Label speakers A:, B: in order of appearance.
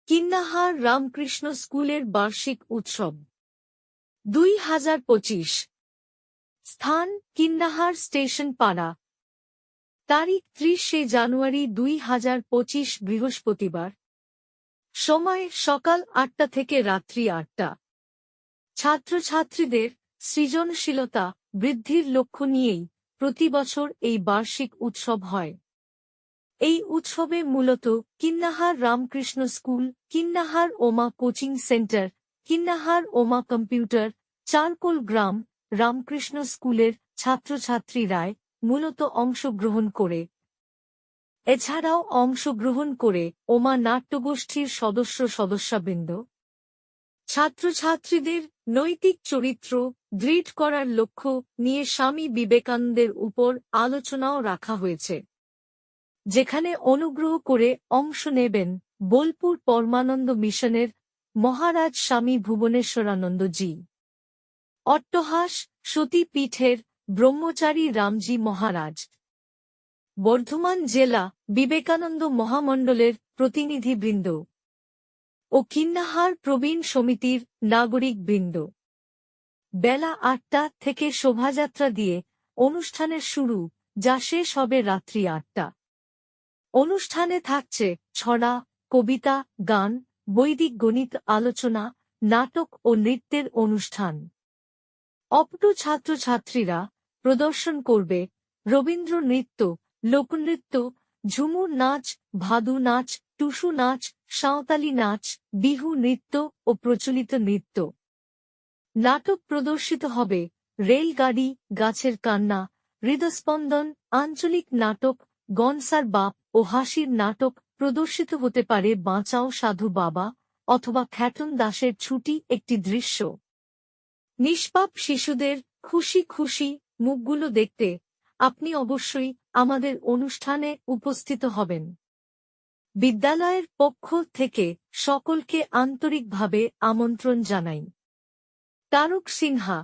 A: কিন্নাহার রামকৃষ্ণ স্কুলের বার্ষিক উৎসব 2025। স্থান কিন্নাহার স্টেশন পাড়া। তারিখ 30 জানুয়ারি 2025 বৃহস্পতিবার। সময় সকাল 8টা থেকে রাত্রি 8টা। ছাত্রছাত্রীদের সৃজনশীলতা বৃদ্ধির লক্ষ্য নিয়েই প্রতিবছর এই বার্ষিক উৎসব হয়। এই উৎসবে মূলত কিন্নাহার রামকৃষ্ণ স্কুল, কিন্নাহার ওমা কোচিং সেন্টার, কিন্নাহার ওমা কম্পিউটার, চারকোল গ্রাম রামকৃষ্ণ স্কুলের ছাত্রছাত্রীরাই মূলত অংশগ্রহণ করে। এছাড়াও অংশগ্রহণ করে ওমা নাট্যগোষ্ঠীর সদস্যবৃন্দ। ছাত্রছাত্রীদের নৈতিক চরিত্র দৃঢ় করার লক্ষ্য নিয়ে স্বামী বিবেকানন্দের উপর আলোচনাও রাখা হয়েছে, যেখানে অনুগ্রহ করে অংশ নেবেন বোলপুর পরমানন্দ মিশনের মহারাজ স্বামী ভুবনেশ্বরানন্দজি, অট্টহাস সতী পীঠের ব্রহ্মচারী রামজি মহারাজ, বর্ধমান জেলা বিবেকানন্দ মহামণ্ডলের প্রতিনিধিবৃন্দ ও কিন্নাহার প্রবীণ সমিতির নাগরিকবৃন্দ। বেলা 8টা থেকে শোভাযাত্রা দিয়ে অনুষ্ঠানের শুরু, যা শেষ হবে রাত্রি 8টা। অনুষ্ঠানে থাকছে ছড়া, কবিতা, গান, বৈদিক গণিত আলোচনা, নাটক ও নৃত্যের অনুষ্ঠান। অপটু ছাত্রছাত্রীরা প্রদর্শন করবে রবীন্দ্র নৃত্য, লোকনৃত্য, ঝুমুর নাচ, ভাদু নাচ, টুসু নাচ, সাঁওতালি নাচ, বিহু নৃত্য ও প্রচলিত নৃত্য। নাটক প্রদর্শিত হবে রেলগাড়ি, গাছের কান্না, হৃদস্পন্দন, আঞ্চলিক নাটক, গনসার বাপ ও হাসির নাটক প্রদর্শিত হতে পারে বাঁচাও সাধু বাবা অথবা খ্যাটন দাসের ছুটি একটি দৃশ্য। নিষ্পাপ শিশুদের খুশি খুশি মুখগুলো দেখতে আপনি অবশ্যই আমাদের অনুষ্ঠানে উপস্থিত হবেন। বিদ্যালয়ের পক্ষ থেকে সকলকে আন্তরিকভাবে আমন্ত্রণ জানাই। তারক সিনহা।